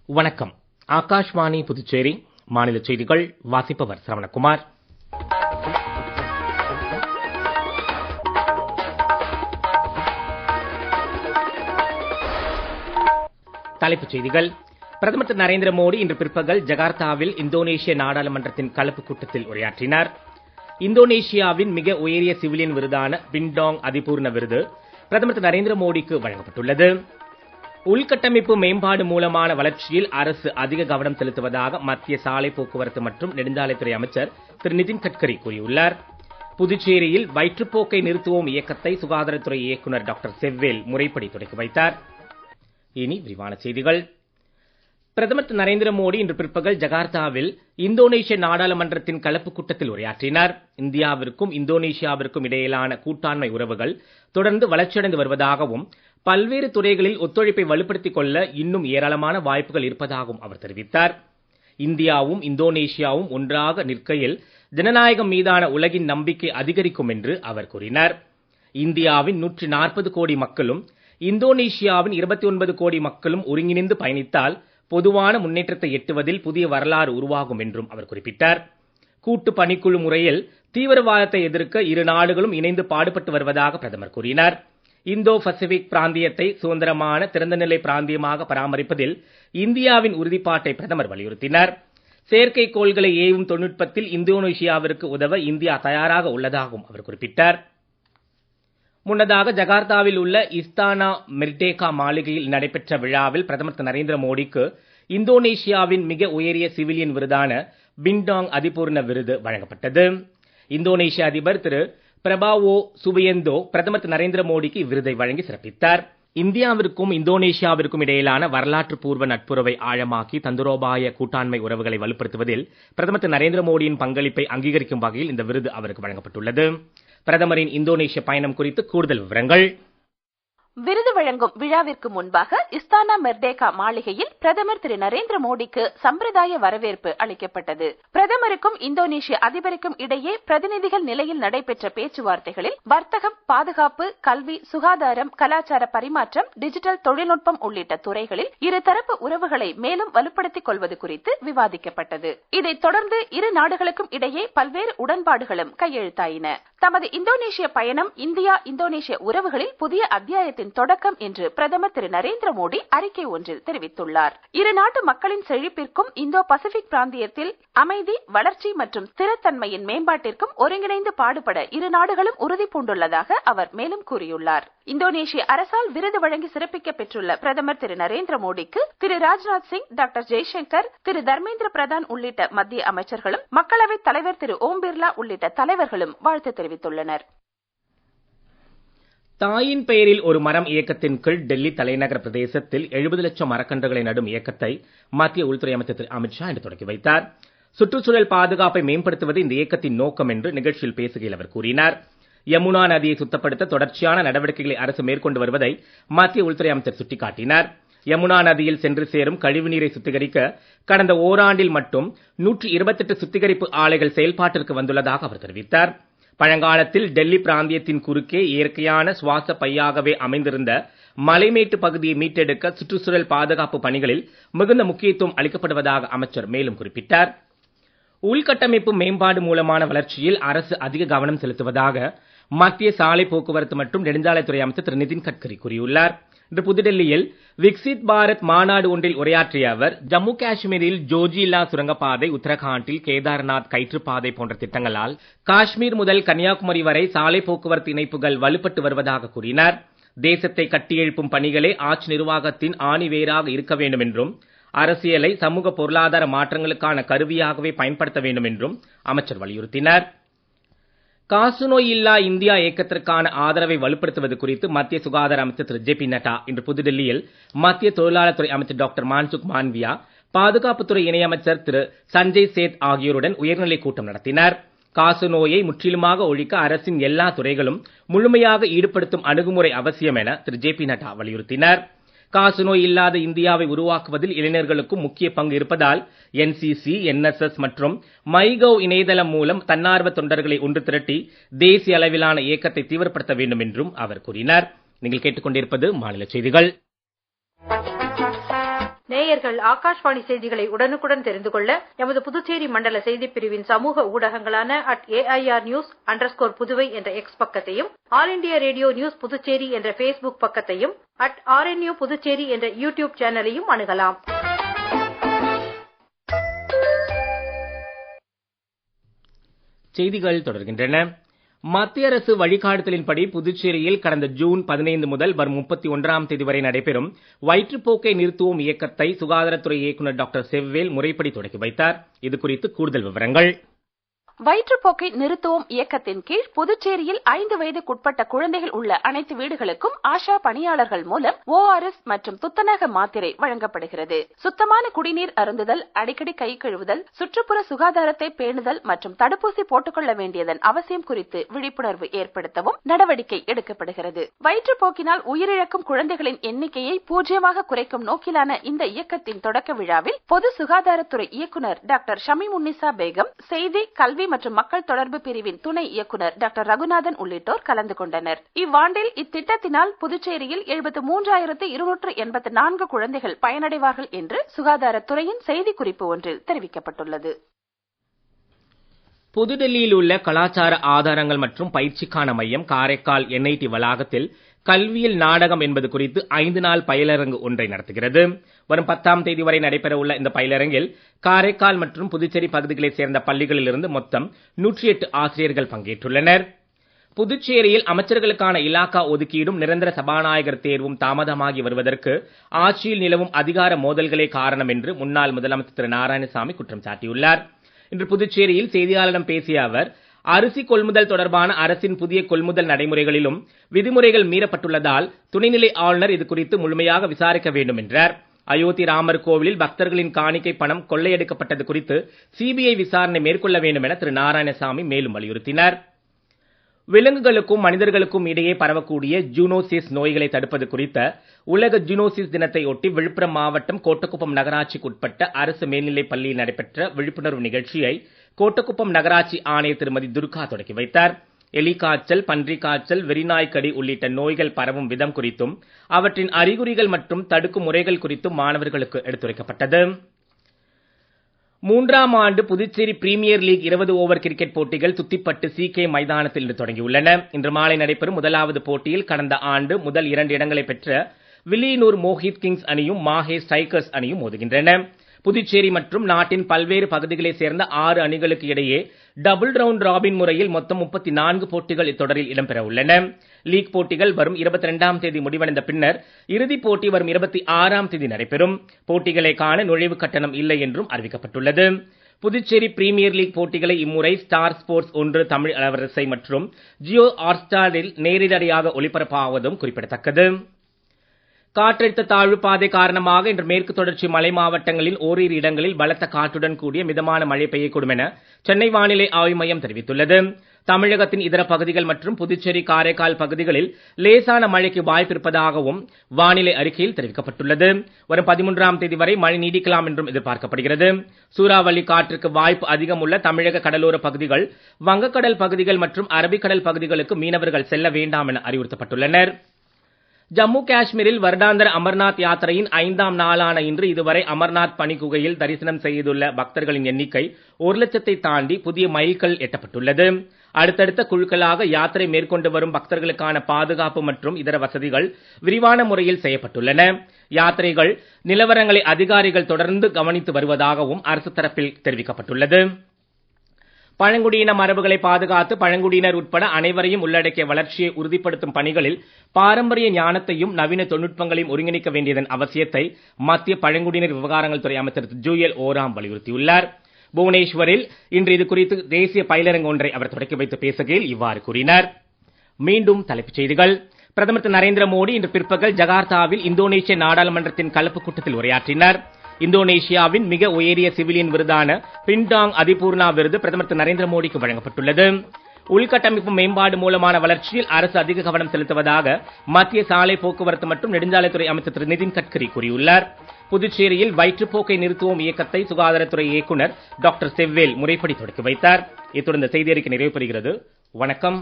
வணக்கம். ஆகாஷ்வாணி புதுச்சேரி மாநில செய்திகள் வாசிப்பவர் சரவணகுமார். தலைப்புச் செய்திகள். பிரதமர் திரு நரேந்திர மோடி இன்று பிற்பகல் ஜகார்த்தாவில் இந்தோனேஷிய நாடாளுமன்றத்தின் கலப்பு கூட்டத்தில் உரையாற்றினார். இந்தோனேஷியாவின் மிக உயரிய சிவிலியன் விருதான பின்டாங் அதிபூர்ண விருது பிரதமர் திரு நரேந்திர மோடிக்கு வழங்கப்பட்டுள்ளது. உள்கட்டமைப்பு மேம்பாடு மூலமான வளர்ச்சியில் அரசு அதிக கவனம் செலுத்துவதாக மத்திய சாலை போக்குவரத்து மற்றும் நெடுஞ்சாலைத்துறை அமைச்சர் திரு நிதின் கட்கரி கூறியுள்ளார். புதுச்சேரியில் வயிற்றுப்போக்கை நிறுத்துவோம் இயக்கத்தை சுகாதாரத்துறை இயக்குநர் டாக்டர் செவ்வேல் முறைப்படி தொடங்கி வைத்தார். இனி விரிவான செய்திகள். பிரதமர் திரு நரேந்திர மோடி இன்று பிற்பகல் ஜகார்த்தாவில் இந்தோனேஷிய நாடாளுமன்றத்தின் கலப்பு கூட்டத்தில் உரையாற்றினார். இந்தியாவிற்கும் இந்தோனேஷியாவிற்கும் இடையிலான கூட்டாண்மை உறவுகள் தொடர்ந்து வளர்ச்சியடைந்து வருவதாகவும் பல்வேறு துறைகளில் ஒத்துழைப்பை வலுப்படுத்திக் கொள்ள இன்னும் ஏராளமான வாய்ப்புகள் இருப்பதாகவும் அவர் தெரிவித்தார். இந்தியாவும் இந்தோனேஷியாவும் ஒன்றாக நிற்கையில் ஜனநாயகம் மீதான உலகின் நம்பிக்கை அதிகரிக்கும் என்று அவர் கூறினார். இந்தியாவின் 140 கோடி மக்களும் இந்தோனேஷியாவின் 29 கோடி மக்களும் ஒருங்கிணைந்து பயணித்தால் பொதுவான முன்னேற்றத்தை எட்டுவதில் புதிய வரலாறு உருவாகும் என்றும் அவர் குறிப்பிட்டார். கூட்டு பணிக்குழு முறையில் தீவிரவாதத்தை எதிர்க்க இரு நாடுகளும் இணைந்து பாடுபட்டு வருவதாக பிரதமர் கூறினார். இந்தோ பசிபிக் பிராந்தியத்தை சுதந்திரமான திறந்தநிலை பிராந்தியமாக பராமரிப்பதில் இந்தியாவின் உறுதிப்பாட்டை பிரதமர் வலியுறுத்தினார். செயற்கைக்கோள்களை ஏவும் தொழில்நுட்பத்தில் இந்தோனேஷியாவிற்கு உதவ இந்தியா தயாராக உள்ளதாகவும் அவர் குறிப்பிட்டார். முன்னதாக ஜகார்த்தாவில் உள்ள இஸ்தானா மெர்டேகா மாளிகையில் நடைபெற்ற விழாவில் பிரதமர் திரு நரேந்திர மோடிக்கு இந்தோனேஷியாவின் மிக உயரிய சிவிலியன் விருதான பின்டாங் அதிபூர்ண விருது வழங்கப்பட்டது. இந்தோனேஷிய அதிபர் திரு பிரபாவோ சுபியந்தோ பிரதமர் திரு நரேந்திர மோடிக்கு இவ்விருதை வழங்கி சிறப்பித்தார். இந்தியாவிற்கும் இந்தோனேஷியாவிற்கும் இடையிலான வரலாற்று பூர்வ நட்புறவை ஆழமாக்கி தந்திரோபாய கூட்டாண்மை உறவுகளை வலுப்படுத்துவதில் பிரதமர் திரு நரேந்திர மோடியின் பங்களிப்பை அங்கீகரிக்கும் வகையில் இந்த விருது அவருக்கு வழங்கப்பட்டுள்ளது. பிரதமரின் இந்தோனேஷிய பயணம் குறித்து கூடுதல் விவரங்கள். விருது வழங்கும் விழாவிற்கு முன்பாக இஸ்தானா மெர்டேகா மாளிகையில் பிரதமர் திரு நரேந்திர மோடிக்கு சம்பிரதாய வரவேற்பு அளிக்கப்பட்டது. பிரதமருக்கும் இந்தோனேஷிய அதிபருக்கும் இடையே பிரதிநிதிகள் நிலையில் நடைபெற்ற பேச்சுவார்த்தைகளில் வர்த்தகம், பாதுகாப்பு, கல்வி, சுகாதாரம், கலாச்சார பரிமாற்றம், டிஜிட்டல் தொழில்நுட்பம் உள்ளிட்ட துறைகளில் இருதரப்பு உறவுகளை மேலும் வலுப்படுத்திக் கொள்வது குறித்து விவாதிக்கப்பட்டது. இதைத் தொடர்ந்து இரு நாடுகளுக்கும் இடையே பல்வேறு உடன்பாடுகளும் கையெழுத்தாயின. தமது இந்தோனேஷிய பயணம் இந்தியா இந்தோனேஷிய உறவுகளில் புதிய அத்தியாயத்தின் தொடக்கம் என்று பிரதமர் திரு நரேந்திர மோடி அறிக்கை ஒன்றில் தெரிவித்துள்ளார். இரு நாட்டு மக்களின் செழிப்பிற்கும் இந்தோ பசிபிக் பிராந்தியத்தில் அமைதி, வளர்ச்சி மற்றும் ஸ்திரத்தன்மையின் மேம்பாட்டிற்கும் ஒருங்கிணைந்து பாடுபட இரு நாடுகளும் உறுதி பூண்டுள்ளதாக அவர் மேலும் கூறியுள்ளார். இந்தோனேஷிய அரசால் விருது வழங்கி சிறப்பிக்க பெற்றுள்ள பிரதமர் திரு நரேந்திர மோடிக்கு திரு ராஜ்நாத் சிங், டாக்டர் ஜெய்சங்கர், திரு தர்மேந்திர பிரதான் உள்ளிட்ட மத்திய அமைச்சர்களும் மக்களவைத் தலைவர் திரு ஓம் பிர்லா உள்ளிட்ட தலைவர்களும் வாழ்த்து தெரிவித்துள்ளனர். தாயின் பெயரில் ஒரு மரம் இயக்கத்தின் கீழ் டெல்லி தலைநகர பிரதேசத்தில் 70 லட்சம் மரக்கன்றுகளை நடும் இயக்கத்தை மத்திய உள்துறை அமைச்சர் திரு அமித்ஷா இன்று தொடங்கி வைத்தார். சுற்றுச்சூழல் பாதுகாப்பை மேம்படுத்துவது இந்த இயக்கத்தின் நோக்கம் என்று நிகழ்ச்சியில் பேசுகையில் அவர் கூறினார். யமுனா நதியை சுத்தப்படுத்த தொடர்ச்சியான நடவடிக்கைகளை அரசு மேற்கொண்டு வருவதை மத்திய உள்துறை அமைச்சர் சுட்டிக்காட்டினார். யமுனா நதியில் சென்று சேரும் கழிவுநீரை சுத்திகரிக்க கடந்த ஓராண்டில் மட்டும் 128 சுத்திகரிப்பு ஆலைகள் செயல்பாட்டிற்கு வந்துள்ளதாக அவர் தெரிவித்தார். பழங்காலத்தில் டெல்லி பிராந்தியத்தின் குறுக்கே இயற்கையான சுவாச பையாகவே அமைந்திருந்த மலைமேட்டு பகுதியை மீட்டெடுக்க சுற்றுச்சூழல் பாதுகாப்பு பணிகளில் மிகுந்த முக்கியத்துவம் அளிக்கப்படுவதாக அமைச்சர் மேலும் குறிப்பிட்டார். உள்கட்டமைப்பு மேம்பாடு மூலமான வளர்ச்சியில் அரசு அதிக கவனம் செலுத்துவதாக மத்திய சாலை போக்குவரத்து மற்றும் நெடுஞ்சாலைத்துறை அமைச்சர் திரு நிதின் கட்கரி கூறியுள்ளார். இன்று புதுடெல்லியில் விக்சித் பாரத் மாநாடு ஒன்றில் உரையாற்றிய அவர் ஜம்மு காஷ்மீரில் ஜோஜிலா சுரங்கப்பாதை, உத்தரகாண்டில் கேதார்நாத் கயிற்றுப்பாதை போன்ற திட்டங்களால் காஷ்மீர் முதல் கன்னியாகுமரி வரை சாலை போக்குவரத்து இணைப்புகள் வலுப்பட்டு வருவதாக கூறினார். தேசத்தை கட்டியெழுப்பும் பணிகளே ஆட்சி நிர்வாகத்தின் ஆணிவேராக இருக்க வேண்டும் என்றும் அரசியலை சமூக பொருளாதார மாற்றங்களுக்கான கருவியாகவே பயன்படுத்த வேண்டும் என்றும் அமைச்சர் வலியுறுத்தினார். காசநோய் இல்லா இந்தியா இயக்கத்திற்கான ஆதரவை வலுப்படுத்துவது குறித்து மத்திய சுகாதார அமைச்சர் திரு ஜே பி நட்டா இன்று புதுடெல்லியில் மத்திய தொழிலாளர் துறை அமைச்சர் டாக்டர் மான்சுக் மாண்வியா, பாதுகாப்புத்துறை இணையமைச்சர் திரு சஞ்சய் சேத் ஆகியோருடன் உயர்நிலைக் கூட்டம் நடத்தினார். காசநோயை முற்றிலுமாக ஒழிக்க அரசின் எல்லா துறைகளும் முழுமையாக ஈடுபடுத்தும் அணுகுமுறை அவசியம் என திரு ஜே பி நட்டா வலியுறுத்தினார். காசநோய் இல்லாத இந்தியாவை உருவாக்குவதில் இளைஞர்களுக்கும் முக்கிய பங்கு இருப்பதால் என்சிசி, என்எஸ்எஸ் மற்றும் மைகவ் இணையதளம் மூலம் தன்னார்வ தொண்டர்களை ஒன்று திரட்டி தேசிய அளவிலான இயக்கத்தை தீவிரப்படுத்த வேண்டும் என்றும் அவர் கூறினார். நீங்கள் கேட்டுக்கொண்டிருப்பது மாநில செய்திகள். நேயர்கள் ஆகாஷ்வாணி செய்திகளை உடனுக்குடன் தெரிந்து கொள்ள எமது புதுச்சேரி மண்டல செய்திப் பிரிவின் சமூக ஊடகங்களான @AIR_News_புதுவை என்ற எக்ஸ் பக்கத்தையும், all India radio news Puducherry என்ற பேஸ்புக் பக்கத்தையும், @RNU புதுச்சேரி என்ற யூடியூப் சேனலையும் அணுகலாம். செய்திகள் தொடர்கின்றன. மத்திய அரசு வழிகாட்டுதலின்படி புதுச்சேரியில் கடந்த ஜூன் 15 முதல் வரும் 31ஆம் தேதி வரை நடைபெறும் வயிற்றுப்போக்கை நிறுத்துவோம் இயக்கத்தை சுகாதாரத்துறை இயக்குநர் டாக்டர் செவ்வேல் முறைப்படி தொடக்கி வைத்தார். இது குறித்து கூடுதல் விவரங்கள். வயிற்றுப்போக்கை நிறுத்துவோம் இயக்கத்தின் கீழ் புதுச்சேரியில் 5 வயதுக்குட்பட்ட குழந்தைகள் உள்ள அனைத்து வீடுகளுக்கும் ஆஷா பணியாளர்கள் மூலம் ORS மற்றும் துத்தநாக மாத்திரை வழங்கப்படுகிறது. சுத்தமான குடிநீர் அருந்துதல், அடிக்கடி கை கழுவுதல், சுற்றுப்புற சுகாதாரத்தை பேணுதல் மற்றும் தடுப்பூசி போட்டுக்கொள்ள வேண்டியதன் அவசியம் குறித்து விழிப்புணர்வு ஏற்படுத்தவும் நடவடிக்கை எடுக்கப்படுகிறது. வயிற்றுப்போக்கினால் உயிரிழக்கும் குழந்தைகளின் எண்ணிக்கையை 0 குறைக்கும் நோக்கிலான இந்த இயக்கத்தின் தொடக்க விழாவில் பொது சுகாதாரத்துறை இயக்குநர் டாக்டர் ஷமீமுன்னிசா பேகம், செய்தி, கல்வி மற்றும் மக்கள் தொடர்பு பிரிவின் துணை இயக்குநர் டாக்டர் ரகுநாதன் உள்ளிட்டோர் கலந்து கொண்டனர். இவ்வாண்டில் இத்திட்டத்தினால் புதுச்சேரியில் 73,284 குழந்தைகள் பயனடைவார்கள் என்று சுகாதாரத்துறையின் செய்திக்குறிப்பு ஒன்றில் தெரிவிக்கப்பட்டுள்ளது. புதுடெல்லியில் உள்ள கலாச்சார ஆதாரங்கள் மற்றும் பயிற்சிக்கான மையம் காரைக்கால் NIT வளாகத்தில் கல்வியில் நாடகம் என்பது குறித்து 5 நாள் பயிலரங்கு ஒன்றை நடத்துகிறது. வரும் 10ஆம் தேதி வரை நடைபெறவுள்ள இந்த பயிலரங்கில் காரைக்கால் மற்றும் புதுச்சேரி பகுதிகளைச் சேர்ந்த பள்ளிகளிலிருந்து மொத்தம் 108 ஆசிரியர்கள் பங்கேற்றுள்ளனர். புதுச்சேரியில் அமைச்சர்களுக்கான இலாக்கா ஒதுக்கீடும் நிரந்தர சபாநாயகர் தேர்வும் தாமதமாகி வருவதற்கு ஆட்சியில் நிலவும் அதிகார மோதல்களே காரணம் என்று முன்னாள் முதலமைச்சர் திரு நாராயணசாமி குற்றம் சாட்டியுள்ளார். இன்று புதுச்சேரியில் செய்தியாளர்களிடம் பேசிய அவர், அரிசி கொள்முதல் தொடர்பான அரசின் புதிய கொள்முதல் நடைமுறைகளிலும் விதிமுறைகள் மீறப்பட்டுள்ளதால் துணைநிலை ஆளுநர் இது குறித்து முழுமையாக விசாரிக்க வேண்டும் என்றார். அயோத்தி ராமர் கோவிலில் பக்தர்களின் காணிக்கை பணம் கொள்ளையடிக்கப்பட்டது குறித்து CBI விசாரணை மேற்கொள்ள வேண்டும் என திரு நாராயணசாமி மேலும் வலியுறுத்தினார். விலங்குகளுக்கும் மனிதர்களுக்கும் இடையே பரவக்கூடிய ஜூனோசிஸ் நோய்களை தடுப்பது குறித்த உலக ஜூனோசிஸ் தினத்தை ஒட்டி விழுப்புரம் மாவட்டம் கோட்டக்குப்பம் நகராட்சிக்கு உட்பட்ட அரசு மேல்நிலைப் பள்ளியில் நடைபெற்ற விழிப்புணர்வு நிகழ்ச்சியை கோட்டக்குப்பம் நகராட்சி ஆணையர் திருமதி துர்கா தொடக்கி வைத்தார். எலிக்காய்ச்சல், பன்றிக் காய்ச்சல், வெறிநாய்க்கடி உள்ளிட்ட நோய்கள் பரவும் விதம் குறித்தும் அவற்றின் அறிகுறிகள் மற்றும் தடுக்கும் முறைகள் குறித்தும் மாணவர்களுக்கு எடுத்துரைக்கப்பட்டது. 3ஆம் ஆண்டு Puducherry premier league 20 over cricket போட்டிகள் துத்திப்பட்டு CK மைதானத்தில் இன்று தொடங்கியுள்ளன. இன்று மாலை நடைபெறும் முதலாவது போட்டியில் கடந்த ஆண்டு முதல் 2 இடங்களை பெற்ற வில்லியனூர் மோஹித் கிங்ஸ் அணியும் மாஹே ஸ்ட்ரைக்கர்ஸ் அணியும் மோதுகின்றன. புதுச்சேரி மற்றும் நாட்டின் பல்வேறு பகுதிகளைச் சேர்ந்த 6 அணிகளுக்கு இடையே டபுள் ரவுண்ட் ராபின் முறையில் மொத்தம் 34 போட்டிகள் இத்தொடரில் இடம்பெற உள்ளன. லீக் போட்டிகள் வரும் 22ஆம் தேதி முடிவடைந்த பின்னர் இறுதிப் போட்டி வரும் 26ஆம் தேதி நடைபெறும். போட்டிகளை காண நுழைவு கட்டணம் இல்லை என்றும் அறிவிக்கப்பட்டுள்ளது. புதுச்சேரி பிரீமியர் லீக் போட்டிகளை இம்முறை ஸ்டார் ஸ்போர்ட்ஸ் 1 தமிழ் அலைவரிசை மற்றும் ஜியோ ஹாட்ஸ்டாரில் நேரடியாக ஒளிபரப்பாவதும் குறிப்பிடத்தக்கது. காற்றழுத்த தாழ்வு பாதை காரணமாக இன்று மேற்கு தொடர்ச்சி மலை மாவட்டங்களில் ஓரிரு இடங்களில் பலத்த காற்றுடன் கூடிய மிதமான மழை பெய்யக்கூடும் என சென்னை வானிலை ஆய்வு மையம் தெரிவித்துள்ளது. தமிழகத்தின் இதர பகுதிகள் மற்றும் புதுச்சேரி, காரைக்கால் பகுதிகளில் லேசான மழைக்கு வாய்ப்பிருப்பதாகவும் வானிலை அறிக்கையில் தெரிவிக்கப்பட்டுள்ளது. வரும் 13ஆம் தேதி வரை மழை நீடிக்கலாம் என்றும் எதிர்பார்க்கப்படுகிறது. சூறாவளி காற்றுக்கு வாய்ப்பு அதிகம் உள்ள தமிழக கடலோர பகுதிகள், வங்கக்கடல் பகுதிகள் மற்றும் அரபிக்கடல் பகுதிகளுக்கு மீனவர்கள் செல்ல வேண்டாம் என அறிவுறுத்தப்பட்டுள்ளனர். ஜம்மு காஷ்மீரில் வருடாந்திர அமர்நாத் யாத்திரையின் 5ஆம் நாளான இன்று இதுவரை அமர்நாத் பனிக்குகையில் தரிசனம் செய்துள்ள பக்தர்களின் எண்ணிக்கை 1 லட்சத்தை தாண்டி புதிய மைல்கல் எட்டப்பட்டுள்ளது. அடுத்தடுத்த குழுக்களாக யாத்திரை மேற்கொண்டு வரும் பக்தர்களுக்கான பாதுகாப்பு மற்றும் இதர வசதிகள் விரிவான முறையில் செய்யப்பட்டுள்ளன. யாத்திரைகள் நிலவரங்களை அதிகாரிகள் தொடர்ந்து கவனித்து வருவதாகவும் அரசு தரப்பில் தெரிவிக்கப்பட்டுள்ளது. பழங்குடியின மரபுகளை பாதுகாத்து பழங்குடியினர் உட்பட அனைவரையும் உள்ளடக்கிய வளர்ச்சியை உறுதிப்படுத்தும் பணிகளில் பாரம்பரிய ஞானத்தையும் நவீன தொழில்நுட்பங்களையும் ஒருங்கிணைக்க வேண்டியதன் அவசியத்தை மத்திய பழங்குடியினர் விவகாரங்கள் துறை அமைச்சர் ஜூயல் ஓராம் வலியுறுத்தியுள்ளார். புவனேஸ்வரில் இன்று இது குறித்து தேசிய பயிலரங்கு ஒன்றை அவர் தொடக்கி வைத்து பேசுகையில் இவ்வாறு கூறினார். மீண்டும் தலைப்புச் செய்திகள். பிரதமர் திரு நரேந்திர மோடி இன்று பிற்பகல் ஜகார்த்தாவில் இந்தோனேஷிய நாடாளுமன்றத்தின் கலப்பு கூட்டத்தில் உரையாற்றினார். இந்தோனேஷியாவின் மிக உயரிய சிவிலியன் விருதான பிண்டாங் அதிபூர்ணா விருது பிரதமர் திரு நரேந்திர மோடிக்கு வழங்கப்பட்டுள்ளது. உள்கட்டமைப்பு மேம்பாடு மூலமான வளர்ச்சியில் அரசு அதிக கவனம் செலுத்துவதாக மத்திய சாலை போக்குவரத்து மற்றும் நெடுஞ்சாலைத்துறை அமைச்சர் திரு நிதின் கட்கரி கூறியுள்ளார். புதுச்சேரியில் வயிற்றுப்போக்கை நிறுத்துவோம் இயக்கத்தை சுகாதாரத்துறை இயக்குநர் டாக்டர் செவ்வேல் முறைப்படி தொடக்கி வைத்தார். இத்துடன் இந்த செய்தி அறிக்கை நிறைவு பெறுகிறது. வணக்கம்.